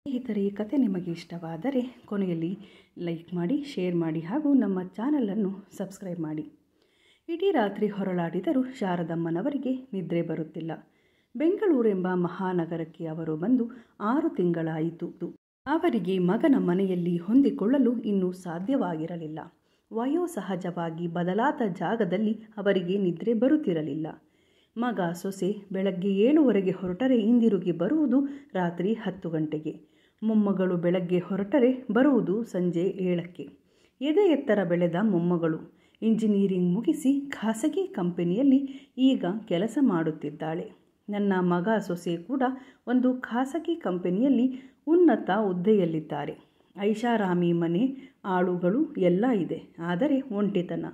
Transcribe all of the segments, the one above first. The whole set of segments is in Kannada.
ಸ್ನೇಹಿತರೆ, ಈ ಕತೆ ನಿಮಗೆ ಇಷ್ಟವಾದರೆ ಕೊನೆಯಲ್ಲಿ ಲೈಕ್ ಮಾಡಿ, ಶೇರ್ ಮಾಡಿ ಹಾಗೂ ನಮ್ಮ ಚಾನಲನ್ನು ಸಬ್ಸ್ಕ್ರೈಬ್ ಮಾಡಿ. ಇಡೀ ರಾತ್ರಿ ಹೊರಳಾಡಿದರೂ ಶಾರದಮ್ಮನವರಿಗೆ ನಿದ್ರೆ ಬರುತ್ತಿಲ್ಲ. ಬೆಂಗಳೂರೆಂಬ ಮಹಾನಗರಕ್ಕೆ ಅವರು ಬಂದು 6 ತಿಂಗಳಾಯಿತು. ಅವರಿಗೆ ಮಗನ ಮನೆಯಲ್ಲಿ ಹೊಂದಿಕೊಳ್ಳಲು ಇನ್ನೂ ಸಾಧ್ಯವಾಗಿರಲಿಲ್ಲ. ವಯೋಸಹಜವಾಗಿ ಬದಲಾದ ಜಾಗದಲ್ಲಿ ಅವರಿಗೆ ನಿದ್ರೆ ಬರುತ್ತಿರಲಿಲ್ಲ. ಮಗ ಸೊಸೆ ಬೆಳಗ್ಗೆ 7 ಹೊರಟರೆ ಹಿಂದಿರುಗಿ ಬರುವುದು ರಾತ್ರಿ 10 ಗಂಟೆಗೆ. ಮೊಮ್ಮಗಳು ಬೆಳಗ್ಗೆ ಹೊರಟರೆ ಬರುವುದು ಸಂಜೆ 7ಕ್ಕೆ. ಎದೆ ಎತ್ತರ ಬೆಳೆದ ಮೊಮ್ಮಗಳು ಇಂಜಿನಿಯರಿಂಗ್ ಮುಗಿಸಿ ಖಾಸಗಿ ಕಂಪನಿಯಲ್ಲಿ ಈಗ ಕೆಲಸ ಮಾಡುತ್ತಿದ್ದಾಳೆ. ನನ್ನ ಮಗ ಸೊಸೆ ಕೂಡ ಒಂದು ಖಾಸಗಿ ಕಂಪನಿಯಲ್ಲಿ ಉನ್ನತ ಹುದ್ದೆಯಲ್ಲಿದ್ದಾರೆ. ಐಷಾರಾಮಿ ಮನೆ, ಆಳುಗಳು ಎಲ್ಲ ಇದೆ. ಆದರೆ ಒಂಟಿತನ.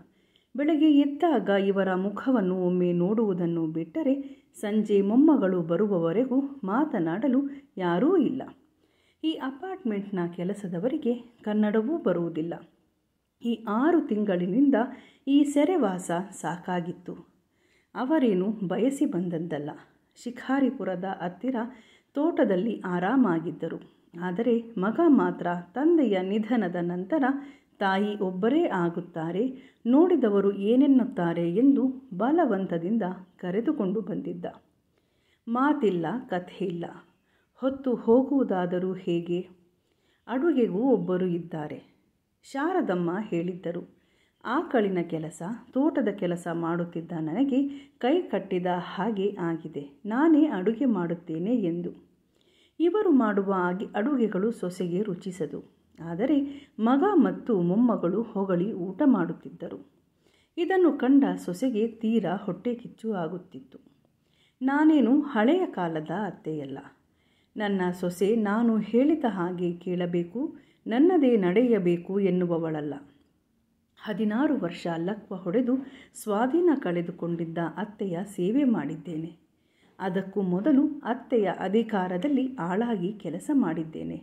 ಬೆಳಗ್ಗೆ ಎದ್ದಾಗ ಇವರ ಮುಖವನ್ನು ಒಮ್ಮೆ ನೋಡುವುದನ್ನು ಬಿಟ್ಟರೆ ಸಂಜೆ ಮೊಮ್ಮಗಳು ಬರುವವರೆಗೂ ಮಾತನಾಡಲು ಯಾರೂ ಇಲ್ಲ. ಈ ಅಪಾರ್ಟ್ಮೆಂಟ್ನ ಕೆಲಸದವರಿಗೆ ಕನ್ನಡವೂ ಬರುವುದಿಲ್ಲ. ಈ 6 ತಿಂಗಳಿನಿಂದ ಈ ಸೆರೆವಾಸ ಸಾಕಾಗಿತ್ತು. ಅವರೇನು ಬಯಸಿ ಬಂದದ್ದಲ್ಲ. ಶಿಕಾರಿಪುರದ ಹತ್ತಿರ ತೋಟದಲ್ಲಿ ಆರಾಮಾಗಿದ್ದರು. ಆದರೆ ಮಗ ಮಾತ್ರ ತಂದೆಯ ನಿಧನದ ನಂತರ ತಾಯಿ ಒಬ್ಬರೇ ಆಗುತ್ತಾರೆ, ನೋಡಿದವರು ಏನೆನ್ನುತ್ತಾರೆ ಎಂದು ಬಲವಂತದಿಂದ ಕರೆದುಕೊಂಡು ಬಂದಿದ್ದ. ಮಾತಿಲ್ಲ, ಕಥೆಯಿಲ್ಲ. ಹೊತ್ತು ಹೋಗುವುದಾದರೂ ಹೇಗೆ? ಅಡುಗೆಗೂ ಒಬ್ಬರು ಇದ್ದಾರೆ. ಶಾರದಮ್ಮ ಹೇಳಿದ್ದರು, ಆಕಳಿನ ಕೆಲಸ, ತೋಟದ ಕೆಲಸ ಮಾಡುತ್ತಿದ್ದ ನನಗೆ ಕೈ ಕಟ್ಟಿದ ಹಾಗೆ ಆಗಿದೆ. ನಾನೇ ಅಡುಗೆ ಮಾಡುತ್ತೇನೆ ಎಂದು. ಇವರು ಮಾಡುವ ಅಡುಗೆಗಳು ಸೊಸೆಗೆ ರುಚಿಸದು. ಆದರೆ ಮಗ ಮತ್ತು ಮೊಮ್ಮಗಳು ಹೊಗಳಿ ಊಟ ಮಾಡುತ್ತಿದ್ದರು. ಇದನ್ನು ಕಂಡ ಸೊಸೆಗೆ ತೀರಾ ಹೊಟ್ಟೆ ಕಿಚ್ಚು ಆಗುತ್ತಿತ್ತು. ನಾನೇನು ಹಳೆಯ ಕಾಲದ ಅತ್ತೆಯಲ್ಲ. ನನ್ನ ಸೊಸೆ ನಾನು ಹೇಳಿದ ಹಾಗೆ ಕೇಳಬೇಕು, ನನ್ನದೇ ನಡೆಯಬೇಕು ಎನ್ನುವವಳಲ್ಲ. 16 ವರ್ಷ ಲಕ್ವ ಹೊಡೆದು ಸ್ವಾಧೀನ ಕಳೆದುಕೊಂಡಿದ್ದ ಅತ್ತೆಯ ಸೇವೆ ಮಾಡಿದ್ದೇನೆ. ಅದಕ್ಕೂ ಮೊದಲು ಅತ್ತೆಯ ಅಧಿಕಾರದಲ್ಲಿ ಆಳಾಗಿ ಕೆಲಸ ಮಾಡಿದ್ದೇನೆ.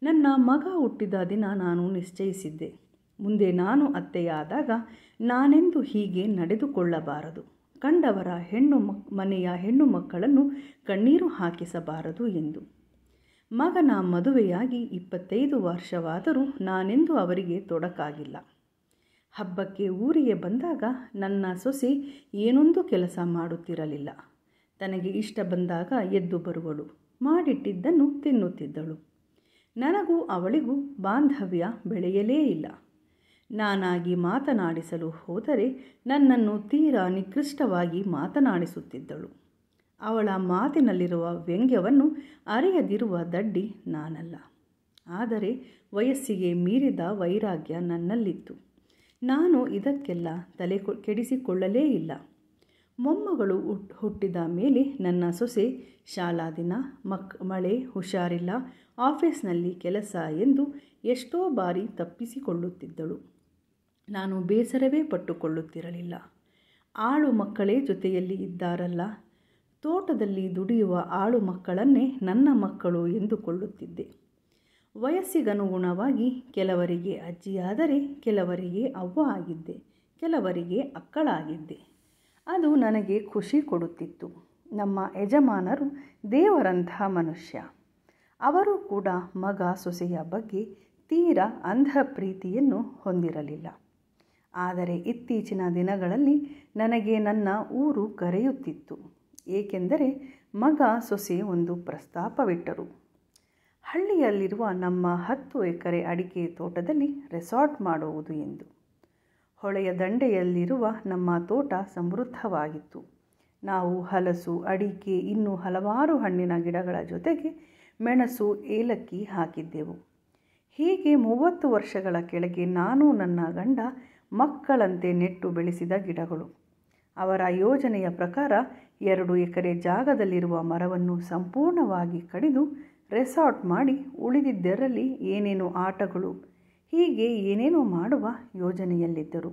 ನನ್ನ ಮಗ ಹುಟ್ಟಿದ ದಿನ ನಾನು ನಿಶ್ಚಯಿಸಿದ್ದೆ, ಮುಂದೆ ನಾನು ಅತ್ತೆಯಾದಾಗ ನಾನೆಂದು ಹೀಗೆ ನಡೆದುಕೊಳ್ಳಬಾರದು. ಕಂಡವರ ಮನೆಯ ಹೆಣ್ಣು ಮಕ್ಕಳನ್ನು ಕಣ್ಣೀರು ಹಾಕಿಸಬಾರದು ಎಂದು. ಮಗನ ಮದುವೆಯಾಗಿ 25 ವರ್ಷವಾದರೂ ನಾನೆಂದು ಅವರಿಗೆ ತೊಡಕಾಗಿಲ್ಲ. ಹಬ್ಬಕ್ಕೆ ಊರಿಗೆ ಬಂದಾಗ ನನ್ನ ಸೊಸೆ ಏನೊಂದು ಕೆಲಸ ಮಾಡುತ್ತಿರಲಿಲ್ಲ. ತನಗೆ ಇಷ್ಟ ಬಂದಾಗ ಎದ್ದು ಬರುವಳು, ಮಾಡಿಟ್ಟಿದ್ದನ್ನು ತಿನ್ನುತ್ತಿದ್ದಳು. ನನಗೂ ಅವಳಿಗೂ ಬಾಂಧವ್ಯ ಬೆಳೆಯಲೇ ಇಲ್ಲ. ನಾನಾಗಿ ಮಾತನಾಡಿಸಲು ಹೋದರೆ ನನ್ನನ್ನು ತೀರಾ ನಿಕೃಷ್ಟವಾಗಿ ಮಾತನಾಡಿಸುತ್ತಿದ್ದಳು. ಅವಳ ಮಾತಿನಲ್ಲಿರುವ ವ್ಯಂಗ್ಯವನ್ನು ಅರಿಯದಿರುವ ದಡ್ಡಿ ನಾನಲ್ಲ. ಆದರೆ ವಯಸ್ಸಿಗೆ ಮೀರಿದ ವೈರಾಗ್ಯ ನನ್ನಲ್ಲಿತ್ತು. ನಾನು ಇದಕ್ಕೆಲ್ಲ ತಲೆ ಕೆಡಿಸಿಕೊಳ್ಳಲೇ ಇಲ್ಲ. ಮೊಮ್ಮಗಳು ಹುಟ್ಟಿದ ಮೇಲೆ ನನ್ನ ಸೊಸೆ ಶಾಲಾ ದಿನ, ಮಳೆ, ಹುಷಾರಿಲ್ಲ, ಆಫೀಸ್ನಲ್ಲಿ ಕೆಲಸ ಎಂದು ಎಷ್ಟೋ ಬಾರಿ ತಪ್ಪಿಸಿಕೊಳ್ಳುತ್ತಿದ್ದಳು. ನಾನು ಬೇಸರವೇ ಪಟ್ಟುಕೊಳ್ಳುತ್ತಿರಲಿಲ್ಲ. ಆಳು ಮಕ್ಕಳೇ ಜೊತೆಯಲ್ಲಿ ಇದ್ದಾರಲ್ಲ, ತೋಟದಲ್ಲಿ ದುಡಿಯುವ ಆಳು ಮಕ್ಕಳನ್ನೇ ನನ್ನ ಮಕ್ಕಳು ಎಂದುಕೊಳ್ಳುತ್ತಿದ್ದೆ. ವಯಸ್ಸಿಗನುಗುಣವಾಗಿ ಕೆಲವರಿಗೆ ಅಜ್ಜಿಯಾದರೆ ಕೆಲವರಿಗೆ ಅವ್ವ ಆಗಿದ್ದೆ, ಕೆಲವರಿಗೆ ಅಕ್ಕಳಾಗಿದ್ದೆ. ಅದು ನನಗೆ ಖುಷಿ ಕೊಡುತ್ತಿತ್ತು. ನಮ್ಮ ಯಜಮಾನರು ದೇವರಂಥ ಮನುಷ್ಯ. ಅವರು ಕೂಡ ಮಗ ಸೊಸೆಯ ಬಗ್ಗೆ ತೀರಾ ಅಂಧ ಪ್ರೀತಿಯನ್ನು ಹೊಂದಿರಲಿಲ್ಲ. ಆದರೆ ಇತ್ತೀಚಿನ ದಿನಗಳಲ್ಲಿ ನನಗೆ ನನ್ನ ಊರು ಕರೆಯುತ್ತಿತ್ತು. ಏಕೆಂದರೆ ಮಗ ಸೊಸೆ ಒಂದು ಪ್ರಸ್ತಾಪವಿಟ್ಟರು. ಹಳ್ಳಿಯಲ್ಲಿರುವ ನಮ್ಮ 10 ಎಕರೆ ಅಡಿಕೆ ತೋಟದಲ್ಲಿ ರೆಸಾರ್ಟ್ ಮಾಡುವುದು ಎಂದು. ಹೊಳೆಯ ದಂಡೆಯಲ್ಲಿರುವ ನಮ್ಮ ತೋಟ ಸಮೃದ್ಧವಾಗಿತ್ತು. ನಾವು ಹಲಸು, ಅಡಿಕೆ, ಇನ್ನೂ ಹಲವಾರು ಹಣ್ಣಿನ ಗಿಡಗಳ ಜೊತೆಗೆ ಮೆಣಸು, ಏಲಕ್ಕಿ ಹಾಕಿದ್ದೆವು. ಹೀಗೆ 30 ವರ್ಷಗಳ ಕೆಳಗೆ ನಾನು ನನ್ನ ಗಂಡ ಮಕ್ಕಳಂತೆ ನೆಟ್ಟು ಬೆಳೆಸಿದ ಗಿಡಗಳು. ಅವರ ಯೋಜನೆಯ ಪ್ರಕಾರ 2 ಎಕರೆ ಜಾಗದಲ್ಲಿರುವ ಮರವನ್ನು ಸಂಪೂರ್ಣವಾಗಿ ಕಡಿದು ರೆಸಾರ್ಟ್ ಮಾಡಿ ಉಳಿದಿದ್ದರಲ್ಲಿ ಏನೇನೋ ಆಟಗಳು, ಹೀಗೆ ಏನೇನೋ ಮಾಡುವ ಯೋಜನೆಯಲ್ಲಿದ್ದರು.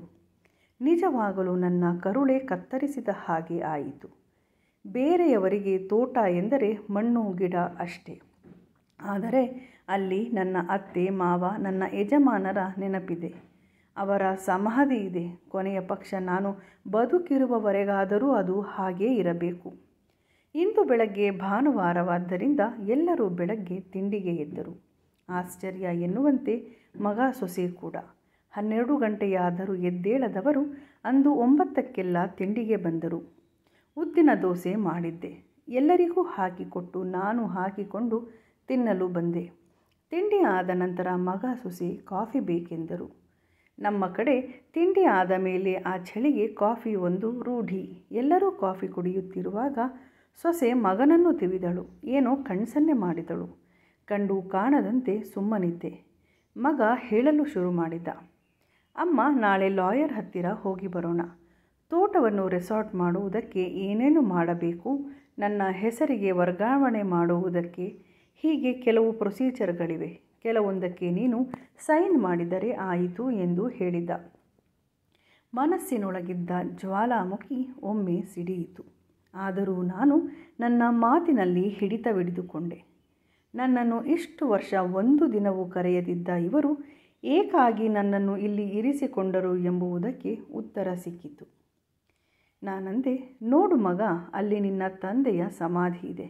ನಿಜವಾಗಲೂ ನನ್ನ ಕರುಳೇ ಕತ್ತರಿಸಿದ ಹಾಗೆ ಆಯಿತು. ಬೇರೆಯವರಿಗೆ ತೋಟ ಎಂದರೆ ಮಣ್ಣು ಗಿಡ ಅಷ್ಟೇ. ಆದರೆ ಅಲ್ಲಿ ನನ್ನ ಅತ್ತೆ, ಮಾವ, ನನ್ನ ಯಜಮಾನರ ನೆನಪಿದೆ. ಅವರ ಸಮಾಧಿ ಇದೆ. ಕೊನೆಯ ಪಕ್ಷ ನಾನು ಬದುಕಿರುವವರೆಗಾದರೂ ಅದು ಹಾಗೇ ಇರಬೇಕು. ಇಂದು ಬೆಳಗ್ಗೆ ಭಾನುವಾರವಾದ್ದರಿಂದ ಎಲ್ಲರೂ ಬೆಳಗ್ಗೆ ತಿಂಡಿಗೆ ಎದ್ದರು. ಆಶ್ಚರ್ಯ ಎನ್ನುವಂತೆ ಮಗ ಸೊಸೆ ಕೂಡ 12 ಗಂಟೆಯಾದರೂ ಎದ್ದೇಳದವರು ಅಂದು 9ಕ್ಕೆಲ್ಲ ತಿಂಡಿಗೆ ಬಂದರು. ಉದ್ದಿನ ದೋಸೆ ಮಾಡಿದ್ದೆ. ಎಲ್ಲರಿಗೂ ಹಾಕಿಕೊಟ್ಟು ನಾನು ಹಾಕಿಕೊಂಡು ತಿನ್ನಲು ಬಂದೆ. ತಿಂಡಿ ಆದ ನಂತರ ಮಗ ಸೊಸೆ ಕಾಫಿ ಬೇಕೆಂದರು. ನಮ್ಮ ಕಡೆ ತಿಂಡಿ ಆದ ಮೇಲೆ ಆ ಚಳಿಗೆ ಕಾಫಿ ಒಂದು ರೂಢಿ. ಎಲ್ಲರೂ ಕಾಫಿ ಕುಡಿಯುತ್ತಿರುವಾಗ ಸೊಸೆ ಮಗನನ್ನು ತಿವಿದಳು. ಏನೋ ಕಣ್ಸನ್ನೆ ಮಾಡಿದಳು. ಕಂಡು ಕಾಣದಂತೆ ಸುಮ್ಮನಿದ್ದೆ. ಮಗ ಹೇಳಲು ಶುರು ಮಾಡಿದ. ಅಮ್ಮ, ನಾಳೆ ಲಾಯರ್ ಹತ್ತಿರ ಹೋಗಿ ಬರೋಣ. ತೋಟವನ್ನು ರೆಸಾರ್ಟ್ ಮಾಡುವುದಕ್ಕೆ ಏನೇನು ಮಾಡಬೇಕು, ನನ್ನ ಹೆಸರಿಗೆ ವರ್ಗಾವಣೆ ಮಾಡುವುದಕ್ಕೆ ಹೀಗೆ ಕೆಲವು ಪ್ರೊಸೀಜರ್ಗಳಿವೆ. ಕೆಲವೊಂದಕ್ಕೆ ನೀನು ಸೈನ್ ಮಾಡಿದರೆ ಆಯಿತು ಎಂದು ಹೇಳಿದ್ದ. ಮನಸ್ಸಿನೊಳಗಿದ್ದ ಜ್ವಾಲಾಮುಖಿ ಒಮ್ಮೆ ಸಿಡಿಯಿತು. ಆದರೂ ನಾನು ನನ್ನ ಮಾತಿನಲ್ಲಿ ಹಿಡಿತವಿಡಿದುಕೊಂಡೆ. ನನ್ನನ್ನು ಇಷ್ಟು ವರ್ಷ ಒಂದು ದಿನವೂ ಕರೆಯದಿದ್ದ ಇವರು ಏಕಾಗಿ ನನ್ನನ್ನು ಇಲ್ಲಿ ಇರಿಸಿಕೊಂಡರು ಎಂಬುದಕ್ಕೆ ಉತ್ತರ ಸಿಕ್ಕಿತು. ನಾನಂದೆ, ನೋಡು ಮಗ, ಅಲ್ಲಿ ನಿನ್ನ ತಂದೆಯ ಸಮಾಧಿ ಇದೆ.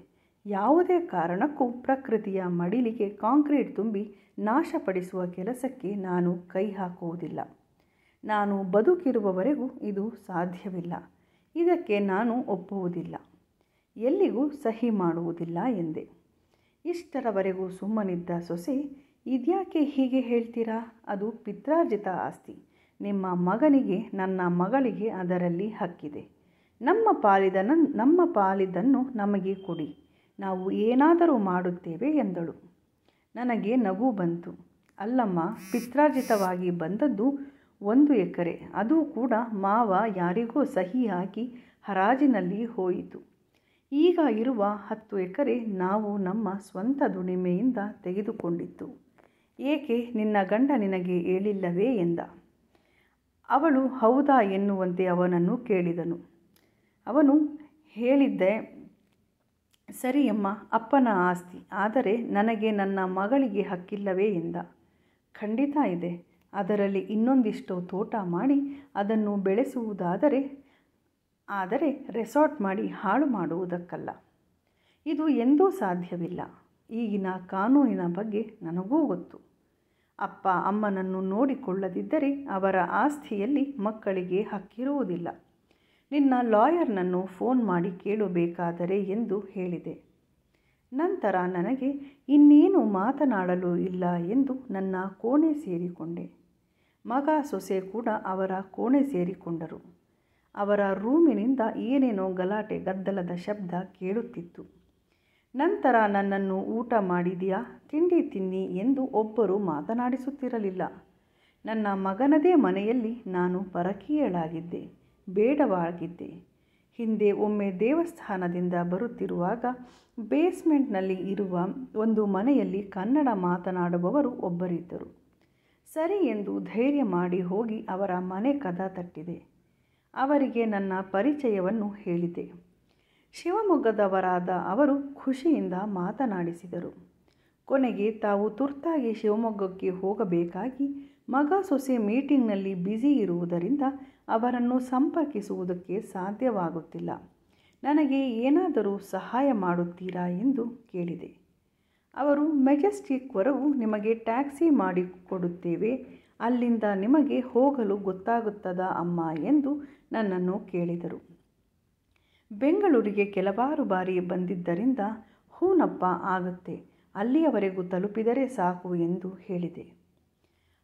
ಯಾವುದೇ ಕಾರಣಕ್ಕೂ ಪ್ರಕೃತಿಯ ಮಡಿಲಿಗೆ ಕಾಂಕ್ರೀಟ್ ತುಂಬಿ ನಾಶಪಡಿಸುವ ಕೆಲಸಕ್ಕೆ ನಾನು ಕೈ ಹಾಕುವುದಿಲ್ಲ. ನಾನು ಬದುಕಿರುವವರೆಗೂ ಇದು ಸಾಧ್ಯವಿಲ್ಲ. ಇದಕ್ಕೆ ನಾನು ಒಪ್ಪುವುದಿಲ್ಲ. ಎಲ್ಲಿಗೂ ಸಹಿ ಮಾಡುವುದಿಲ್ಲ ಎಂದೆ. ಇಷ್ಟರವರೆಗೂ ಸುಮ್ಮನಿದ್ದ ಸೊಸೆ, ಇದ್ಯಾಕೆ ಹೀಗೆ ಹೇಳ್ತೀರಾ? ಅದು ಪಿತ್ರಾರ್ಜಿತ ಆಸ್ತಿ. ನಿಮ್ಮ ಮಗನಿಗೆ, ನನ್ನ ಮಗಳಿಗೆ ಅದರಲ್ಲಿ ಹಕ್ಕಿದೆ. ನಮ್ಮ ಪಾಲಿದನ್ನು ನಮಗೆ ಕೊಡಿ. ನಾವು ಏನಾದರೂ ಮಾಡುತ್ತೇವೆ ಎಂದಳು. ನನಗೆ ನಗು ಬಂತು. ಅಲ್ಲಮ್ಮ, ಪಿತ್ರಾರ್ಜಿತವಾಗಿ ಬಂದದ್ದು 1 ಎಕರೆ. ಅದು ಕೂಡ ಮಾವ ಯಾರಿಗೋ ಸಹಿ ಹಾಕಿ ಹರಾಜಿನಲ್ಲಿ ಹೋಯಿತು. ಈಗ ಇರುವ 10 ಎಕರೆ ನಾವು ನಮ್ಮ ಸ್ವಂತ ದುಡಿಮೆಯಿಂದ ತೆಗೆದುಕೊಂಡಿತ್ತು. ಏಕೆ, ನಿನ್ನ ಗಂಡ ನಿನಗೆ ಹೇಳಿಲ್ಲವೇ ಎಂದ. ಅವಳು ಹೌದಾ ಎನ್ನುವಂತೆ ಅವನನ್ನು ಕೇಳಿದನು. ಅವನು ಹೇಳಿದ್ದೆ, ಸರಿಯಮ್ಮ, ಅಪ್ಪನ ಆಸ್ತಿ. ಆದರೆ ನನಗೆ, ನನ್ನ ಮಗಳಿಗೆ ಹಕ್ಕಿಲ್ಲವೇ ಎಂದ. ಖಂಡಿತ ಇದೆ. ಅದರಲ್ಲಿ ಇನ್ನೊಂದಿಷ್ಟು ತೋಟ ಮಾಡಿ ಅದನ್ನು ಬೆಳೆಸುವುದಾದರೆ, ಆದರೆ ರೆಸಾರ್ಟ್ ಮಾಡಿ ಹಾಳು ಮಾಡುವುದಕ್ಕಲ್ಲ. ಇದು ಎಂದೂ ಸಾಧ್ಯವಿಲ್ಲ. ಈಗಿನ ಕಾನೂನಿನ ಬಗ್ಗೆ ನನಗೂ ಗೊತ್ತು. ಅಪ್ಪ ಅಮ್ಮನನ್ನು ನೋಡಿಕೊಳ್ಳದಿದ್ದರೆ ಅವರ ಆಸ್ತಿಯಲ್ಲಿ ಮಕ್ಕಳಿಗೆ ಹಕ್ಕಿರುವುದಿಲ್ಲ. ನಿನ್ನ ಲಾಯರ್ನನ್ನು ಫೋನ್ ಮಾಡಿ ಕೇಳಬೇಕಾದರೆ ಎಂದು ಹೇಳಿದೆ. ನಂತರ ನನಗೆ ಇನ್ನೇನು ಮಾತನಾಡಲು ಇಲ್ಲ ಎಂದು ನನ್ನ ಕೋಣೆ ಸೇರಿಕೊಂಡೆ. ಮಗ ಸೊಸೆ ಕೂಡ ಅವರ ಕೋಣೆ ಸೇರಿಕೊಂಡರು. ಅವರ ರೂಮಿನಿಂದ ಏನೇನೋ ಗಲಾಟೆ ಗದ್ದಲದ ಶಬ್ದ ಕೇಳುತ್ತಿತ್ತು. ನಂತರ ನನ್ನನ್ನು ಊಟ ಮಾಡಿದೆಯಾ, ತಿಂಡಿ ತಿನ್ನಿ ಎಂದು ಒಬ್ಬರು ಮಾತನಾಡಿಸುತ್ತಿರಲಿಲ್ಲ. ನನ್ನ ಮಗನದೇ ಮನೆಯಲ್ಲಿ ನಾನು ಪರಕೀಯಳಾಗಿದ್ದೆ, ಬೇಡವಾಗಿದ್ದೆ. ಹಿಂದೆ ಒಮ್ಮೆ ದೇವಸ್ಥಾನದಿಂದ ಬರುತ್ತಿರುವಾಗ ಬೇಸ್ಮೆಂಟ್ನಲ್ಲಿ ಇರುವ ಒಂದು ಮನೆಯಲ್ಲಿ ಕನ್ನಡ ಮಾತನಾಡುವವರು ಒಬ್ಬರಿದ್ದರು. ಸರಿ ಎಂದು ಧೈರ್ಯ ಮಾಡಿ ಹೋಗಿ ಅವರ ಮನೆ ಕದ ತಟ್ಟಿದೆ. ಅವರಿಗೆ ನನ್ನ ಪರಿಚಯವನ್ನು ಹೇಳಿದೆ. ಶಿವಮೊಗ್ಗದವರಾದ ಅವರು ಖುಷಿಯಿಂದ ಮಾತನಾಡಿಸಿದರು. ಕೊನೆಗೆ ತಾವು ತುರ್ತಾಗಿ ಶಿವಮೊಗ್ಗಕ್ಕೆ ಹೋಗಬೇಕಾಗಿ ಮಗ ಸೊಸೆ ಮೀಟಿಂಗ್ನಲ್ಲಿ ಬ್ಯುಸಿ ಇರುವುದರಿಂದ ಅವರನ್ನು ಸಂಪರ್ಕಿಸುವುದಕ್ಕೆ ಸಾಧ್ಯವಾಗುತ್ತಿಲ್ಲ. ನನಗೆ ಏನಾದರೂ ಸಹಾಯ ಮಾಡುತ್ತೀರಾ ಎಂದು ಕೇಳಿದೆ. ಅವರು ಮೆಜೆಸ್ಟಿಕ್ವರೆಗೂ ನಿಮಗೆ ಟ್ಯಾಕ್ಸಿ ಮಾಡಿಕೊಡುತ್ತೇವೆ, ಅಲ್ಲಿಂದ ನಿಮಗೆ ಹೋಗಲು ಗೊತ್ತಾಗುತ್ತದಾ ಅಮ್ಮ ಎಂದು ನನ್ನನ್ನು ಕೇಳಿದರು. ಬೆಂಗಳೂರಿಗೆ ಕೆಲವಾರು ಬಾರಿ ಬಂದಿದ್ದರಿಂದ ಹೂನಪ್ಪ ಆಗುತ್ತೆ, ಅಲ್ಲಿಯವರೆಗೂ ತಲುಪಿದರೆ ಸಾಕು ಎಂದು ಹೇಳಿದೆ.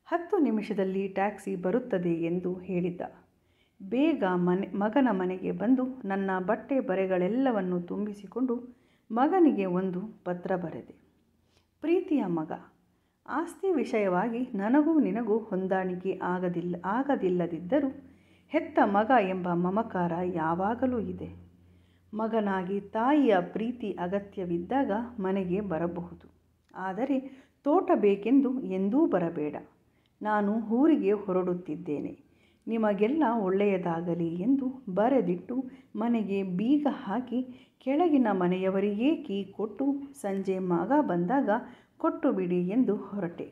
10 ನಿಮಿಷದಲ್ಲಿ ಟ್ಯಾಕ್ಸಿ ಬರುತ್ತದೆ ಎಂದು ಹೇಳಿದ್ದ. ಬೇಗ ಮಗನ ಮನೆಗೆ ಬಂದು ನನ್ನ ಬಟ್ಟೆ ಬರೆಗಳೆಲ್ಲವನ್ನು ತುಂಬಿಸಿಕೊಂಡು ಮಗನಿಗೆ ಒಂದು ಪತ್ರ ಬರೆದೆ. ಪ್ರೀತಿಯ ಮಗ, ಆಸ್ತಿ ವಿಷಯವಾಗಿ ನನಗೂ ನಿನಗೂ ಹೊಂದಾಣಿಕೆ ಆಗದಿಲ್ಲದಿದ್ದರೂ ಹೆತ್ತ ಮಗ ಎಂಬ ಮಮಕಾರ ಯಾವಾಗಲೂ ಇದೆ. ಮಗನಾಗಿ ತಾಯಿಯ ಪ್ರೀತಿ ಅಗತ್ಯವಿದ್ದಾಗ ಮನೆಗೆ ಬರಬಹುದು. ಆದರೆ ತೋಟ ಬೇಕೆಂದು ಎಂದೂ ಬರಬೇಡ. ನಾನು ಊರಿಗೆ ಹೊರಡುತ್ತಿದ್ದೇನೆ. ನಿಮಗೆಲ್ಲ ಒಳ್ಳೆಯದಾಗಲಿ ಎಂದು ಬರೆದಿಟ್ಟು ಮನೆಗೆ ಬೀಗ ಹಾಕಿ ಕೆಳಗಿನ ಮನೆಯವರಿಗೇ ಕೀ ಕೊಟ್ಟು ಸಂಜೆ ಮಗ ಬಂದಾಗ ಕೊಟ್ಟು ಬಿಡಿ ಎಂದು ಹೊರಟೆ.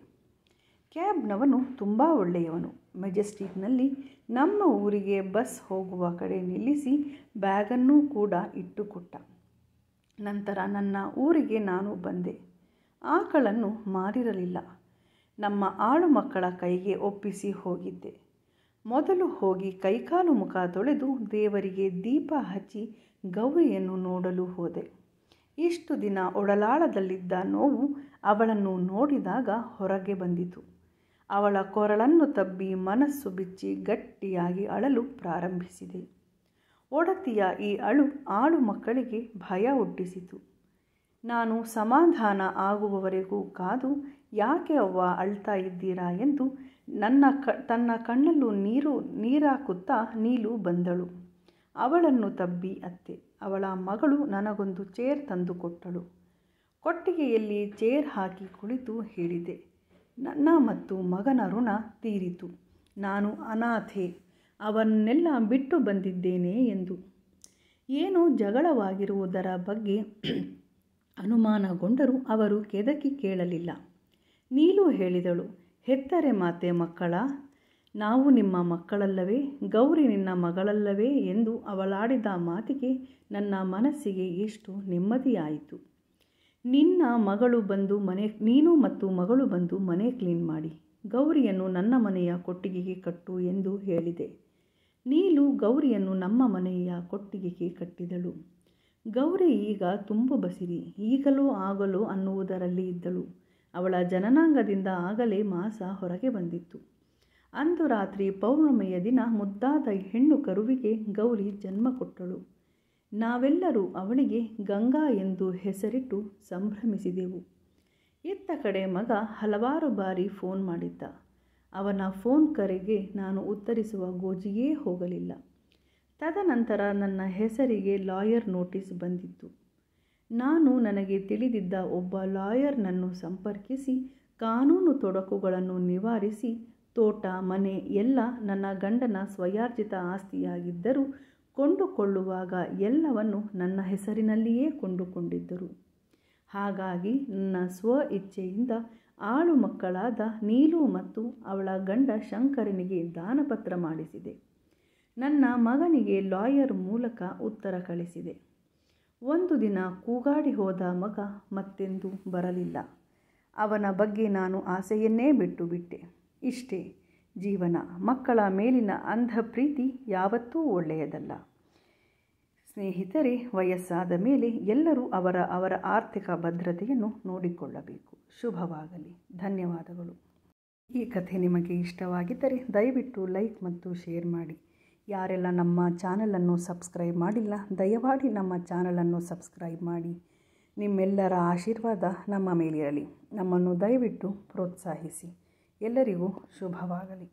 ಕ್ಯಾಬ್ನವನು ತುಂಬ ಒಳ್ಳೆಯವನು. ಮೆಜೆಸ್ಟಿಕ್ನಲ್ಲಿ ನಮ್ಮ ಊರಿಗೆ ಬಸ್ ಹೋಗುವ ಕಡೆ ನಿಲ್ಲಿಸಿ ಬ್ಯಾಗನ್ನೂ ಕೂಡ ಇಟ್ಟುಕೊಟ್ಟ. ನಂತರ ನನ್ನ ಊರಿಗೆ ನಾನು ಬಂದೆ. ಆಕಳನ್ನು ಮಾರಿರಲಿಲ್ಲ. ನಮ್ಮ ಆಳು ಮಕ್ಕಳ ಕೈಗೆ ಒಪ್ಪಿಸಿ ಹೋಗಿದ್ದೆ. ಮೊದಲು ಹೋಗಿ ಕೈಕಾಲು ಮುಖ ತೊಳೆದು ದೇವರಿಗೆ ದೀಪ ಹಚ್ಚಿ ಗೌರಿಯನ್ನು ನೋಡಲು ಹೋದೆ. ಇಷ್ಟು ದಿನ ಒಡಲಾಳದಲ್ಲಿದ್ದ ನೋವು ಅವಳನ್ನು ನೋಡಿದಾಗ ಹೊರಗೆ ಬಂದಿತು. ಅವಳ ಕೊರಳನ್ನು ತಬ್ಬಿ ಮನಸ್ಸು ಬಿಚ್ಚಿ ಗಟ್ಟಿಯಾಗಿ ಅಳಲು ಪ್ರಾರಂಭಿಸಿದೆ. ಒಡತಿಯ ಈ ಆಳು ಮಕ್ಕಳಿಗೆ ಭಯ ಹುಟ್ಟಿಸಿತು. ನಾನು ಸಮಾಧಾನ ಆಗುವವರೆಗೂ ಕಾದು, ಯಾಕೆ ಅವ್ವ ಅಳ್ತಾ ಇದ್ದೀರಾ ಎಂದು ತನ್ನ ಕಣ್ಣಲ್ಲೂ ನೀರಾಕುತ್ತಾ ನೀಲು ಬಂದಳು. ಅವಳನ್ನು ತಬ್ಬಿ ಅತ್ತೆ. ಅವಳ ಮಗಳು ನನಗೊಂದು ಚೇರ್ ತಂದುಕೊಟ್ಟಳು. ಕೊಟ್ಟಿಗೆಯಲ್ಲಿ ಚೇರ್ ಹಾಕಿ ಕುಳಿತು ಹೇಳಿದೆ, ನನ್ನ ಮತ್ತು ಮಗನ ಋಣ ತೀರಿತು. ನಾನು ಅನಾಥೆ, ಅವನ್ನೆಲ್ಲ ಬಿಟ್ಟು ಬಂದಿದ್ದೇನೆ ಎಂದು. ಏನೋ ಜಗಳವಾಗಿರುವುದರ ಬಗ್ಗೆ ಅನುಮಾನಗೊಂಡರೂ ಅವರು ಕೆದಕಿ ಕೇಳಲಿಲ್ಲ. ನೀಲು ಹೇಳಿದಳು, ಹೆತ್ತರೆ ಮಾತೆ ಮಕ್ಕಳ, ನಾವು ನಿಮ್ಮ ಮಕ್ಕಳಲ್ಲವೇ, ಗೌರಿ ನಿನ್ನ ಮಗಳಲ್ಲವೇ ಎಂದು ಅವಳಾಡಿದ ಮಾತಿಗೆ ನನ್ನ ಮನಸ್ಸಿಗೆ ಎಷ್ಟು ನೆಮ್ಮದಿಯಾಯಿತು. ನೀನು ಮತ್ತು ಮಗಳು ಬಂದು ಮನೆ ಕ್ಲೀನ್ ಮಾಡಿ, ಗೌರಿಯನ್ನು ನನ್ನ ಮನೆಯ ಕೊಟ್ಟಿಗೆಗೆ ಕಟ್ಟು ಎಂದು ಹೇಳಿದೆ. ನೀಲು ಗೌರಿಯನ್ನು ನಮ್ಮ ಮನೆಯ ಕೊಟ್ಟಿಗೆಗೆ ಕಟ್ಟಿದಳು. ಗೌರಿ ಈಗ ತುಂಬು ಬಸಿರಿ, ಈಗಲೋ ಆಗಲೋ ಅನ್ನುವುದರಲ್ಲಿ ಇದ್ದಳು. ಅವಳ ಜನನಾಂಗದಿಂದ ಆಗಲೇ ಮಾಸ ಹೊರಗೆ ಬಂದಿತ್ತು. ಅಂದು ರಾತ್ರಿ ಪೌರ್ಣಮಿಯ ದಿನ ಮುದ್ದಾದ ಹೆಣ್ಣು ಕರುವಿಗೆ ಗೌರಿ ಜನ್ಮ ಕೊಟ್ಟಳು. ನಾವೆಲ್ಲರೂ ಅವಳಿಗೆ ಗಂಗಾ ಎಂದು ಹೆಸರಿಟ್ಟು ಸಂಭ್ರಮಿಸಿದೆವು. ಇತ್ತ ಕಡೆ ಮಗ ಹಲವಾರು ಬಾರಿ ಫೋನ್ ಮಾಡಿದ್ದ. ಅವನ ಫೋನ್ ಕರೆಗೆ ನಾನು ಉತ್ತರಿಸುವ ಗೋಜಿಗೇ ಹೋಗಲಿಲ್ಲ. ತದನಂತರ ನನ್ನ ಹೆಸರಿಗೆ ಲಾಯರ್ ನೋಟಿಸ್ ಬಂದಿತ್ತು. ನಾನು ನನಗೆ ತಿಳಿದಿದ್ದ ಒಬ್ಬ ಲಾಯರ್ನನ್ನು ಸಂಪರ್ಕಿಸಿ ಕಾನೂನು ತೊಡಕುಗಳನ್ನು ನಿವಾರಿಸಿ, ತೋಟ ಮನೆ ಎಲ್ಲ ನನ್ನ ಗಂಡನ ಸ್ವಯಾರ್ಜಿತ ಆಸ್ತಿಯಾಗಿದ್ದರೂ ಕೊಂಡುಕೊಳ್ಳುವಾಗ ಎಲ್ಲವನ್ನು ನನ್ನ ಹೆಸರಿನಲ್ಲಿಯೇ ಕೊಂಡುಕೊಂಡಿದ್ದರು. ಹಾಗಾಗಿ ನನ್ನ ಸ್ವ ಇಚ್ಛೆಯಿಂದ ಆಳು ಮಕ್ಕಳಾದ ನೀಲು ಮತ್ತು ಅವಳ ಗಂಡ ಶಂಕರನಿಗೆ ದಾನಪತ್ರ ಮಾಡಿಸಿದೆ. ನನ್ನ ಮಗನಿಗೆ ಲಾಯರ್ ಮೂಲಕ ಉತ್ತರ ಕಳಿಸಿದೆ. ಒಂದು ದಿನ ಕೂಗಾಡಿ ಹೋದ ಮಗ ಮತ್ತೆಂದೂ ಬರಲಿಲ್ಲ. ಅವನ ಬಗ್ಗೆ ನಾನು ಆಸೆಯನ್ನೇ ಬಿಟ್ಟು ಬಿಟ್ಟೆ. ಇಷ್ಟೇ ಜೀವನ. ಮಕ್ಕಳ ಮೇಲಿನ ಅಂಧ ಪ್ರೀತಿ ಯಾವತ್ತೂ ಒಳ್ಳೆಯದಲ್ಲ. ಸ್ನೇಹಿತರೆ, ವಯಸ್ಸಾದ ಮೇಲೆ ಎಲ್ಲರೂ ಅವರ ಆರ್ಥಿಕ ಭದ್ರತೆಯನ್ನು ನೋಡಿಕೊಳ್ಳಬೇಕು. ಶುಭವಾಗಲಿ. ಧನ್ಯವಾದಗಳು. ಈ ಕಥೆ ನಿಮಗೆ ಇಷ್ಟವಾಗಿದ್ದರೆ ದಯವಿಟ್ಟು ಲೈಕ್ ಮತ್ತು ಶೇರ್ ಮಾಡಿ. ಯಾರೆಲ್ಲ ನಮ್ಮ ಚಾನಲನ್ನು ಸಬ್ಸ್ಕ್ರೈಬ್ ಮಾಡಿಲ್ಲ, ದಯಮಾಡಿ ನಮ್ಮ ಚಾನಲನ್ನು ಸಬ್ಸ್ಕ್ರೈಬ್ ಮಾಡಿ. ನಿಮ್ಮೆಲ್ಲರ ಆಶೀರ್ವಾದ ನಮ್ಮ ಮೇಲಿರಲಿ. ನಮ್ಮನ್ನು ದಯವಿಟ್ಟು ಪ್ರೋತ್ಸಾಹಿಸಿ. ಎಲ್ಲರಿಗೂ ಶುಭವಾಗಲಿ.